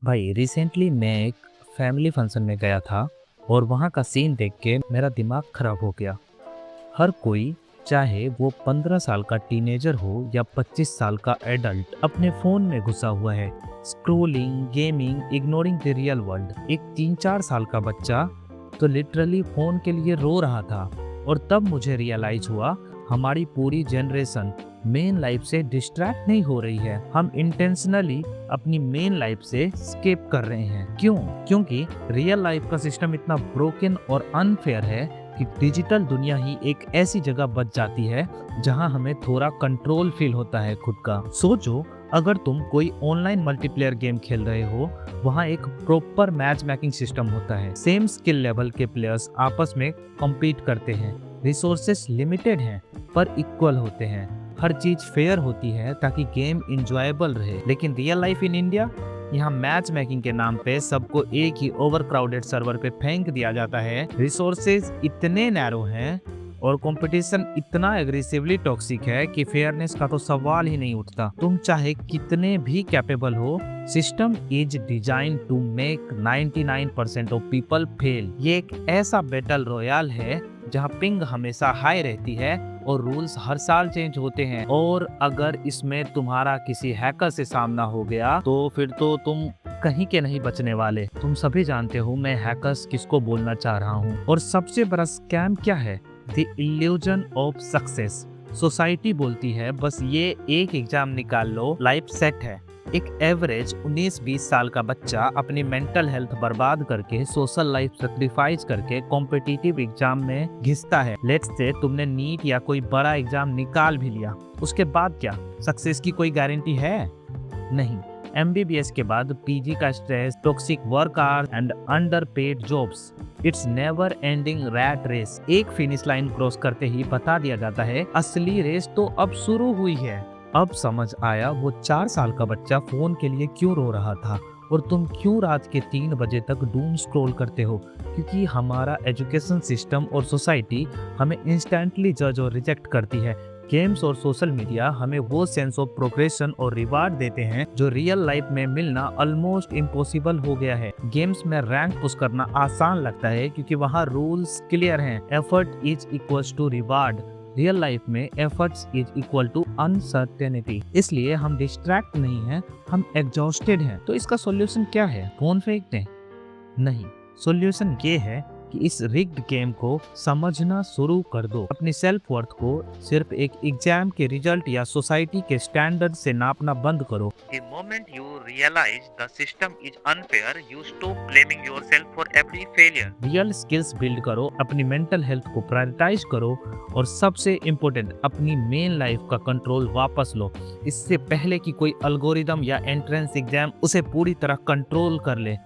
भाई रिसेंटली मैं एक फैमिली फंक्शन में गया था और वहाँ का सीन देख के मेरा दिमाग खराब हो गया। हर कोई, चाहे वो 15 साल का टीनेजर हो या 25 साल का एडल्ट, अपने फोन में घुसा हुआ है। Scrolling, gaming, ignoring the real world. एक 3-4 साल का बच्चा तो लिटरली फोन के लिए रो रहा था। और तब मुझे रियलाइज हुआ, हमारी पूरी जनरेशन मेन लाइफ से डिस्ट्रैक्ट नहीं हो रही है, हम इंटेंशनली अपनी मेन लाइफ से स्केप कर रहे हैं। क्यों? क्योंकि रियल लाइफ का सिस्टम इतना ब्रोकन और अनफेयर है कि डिजिटल दुनिया ही एक ऐसी जगह बच जाती है जहां हमें थोड़ा कंट्रोल फील होता है खुद का। सोचो, अगर तुम कोई ऑनलाइन मल्टीप्लेयर गेम खेल रहे हो, वहां एक प्रॉपर मैच मेकिंग सिस्टम होता है। सेम स्किल लेवल के प्लेयर्स आपस में कम्पीट करते हैं। रिसोर्सेस लिमिटेड हैं पर इक्वल होते हैं। हर चीज फेयर होती है ताकि गेम इंजॉयबल रहे। लेकिन रियल लाइफ इन इंडिया, यहाँ मैच मेकिंग के नाम पे सबको एक ही ओवरक्राउडेड सर्वर पे फेंक दिया जाता है। रिसोर्सेज इतने नैरो हैं और कंपटीशन इतना एग्रेसिवली टॉक्सिक है कि फेयरनेस का तो सवाल ही नहीं उठता। तुम चाहे कितने भी कैपेबल हो, system is design to make 99% of people fail. ये एक ऐसा बैटल रॉयल है जहाँ पिंग हमेशा हाई रहती है और रूल्स हर साल चेंज होते हैं। और अगर इसमें तुम्हारा किसी हैकर से सामना हो गया तो फिर तो तुम कहीं के नहीं बचने वाले। तुम सभी जानते हो मैं हैकर्स किसको बोलना चाह रहा हूँ। और सबसे बड़ा स्कैम क्या है? The illusion of success. Society बोलती है बस ये एक एग्जाम निकाल लो, लाइफ सेट है। एक एवरेज 19-20 साल का बच्चा अपनी मेंटल हेल्थ बर्बाद करके, सोशल लाइफ सेक्रीफाइस करके कॉम्पिटिटिव एग्जाम में घिसता है। लेट्स से तुमने नीट या कोई बड़ा एग्जाम निकाल भी लिया, उसके बाद क्या? सक्सेस की कोई गारंटी है? नहीं। एमबीबीएस के बाद पीजी का stress, toxic work hours and underpaid jobs. It's never ending rat race. एक फिनिश लाइन क्रॉस करते ही बता दिया जाता है असली रेस तो अब शुरू हुई है। अब समझ आया वो 4 साल का बच्चा फोन के लिए क्यों रो रहा था और तुम क्यों रात के 3 बजे तक डूम स्क्रॉल करते हो। क्योंकि हमारा एजुकेशन सिस्टम और सोसाइटी हमें इंस्टेंटली जज और रिजेक्ट करती है। गेम्स और सोशल मीडिया हमें वो सेंस ऑफ प्रोग्रेशन और रिवार्ड देते हैं जो रियल लाइफ में मिलना ऑलमोस्ट इम्पॉसिबल हो गया है। गेम्स में रैंक पुश करना आसान लगता है क्योंकि वहाँ रूल्स क्लियर हैं। Effort is equals to reward. Real life में efforts is equal to uncertainty. इसलिए हम डिस्ट्रैक्ट नहीं हैं, हम एग्जॉस्टेड हैं। तो इसका सॉल्यूशन क्या है? फोन फेंक दें? नहीं। सॉल्यूशन ये है कि इस रिग्ड गेम को समझना शुरू कर दो। अपनी सेल्फ वर्थ को सिर्फ एक एग्जाम के रिजल्ट या सोसाइटी के स्टैंडर्ड से नापना बंद करो। The moment you realize the system is unfair, you stop blaming yourself for every failure. Real skills build करो, अपनी मेंटल हेल्थ को प्रायोरिटाइज करो और सबसे इम्पोर्टेंट, अपनी मेन लाइफ का कंट्रोल वापस लो। इससे पहले कि कोई अल्गोरिदम या एंट्रेंस एग्जाम उसे पूरी तरह कंट्रोल कर ले।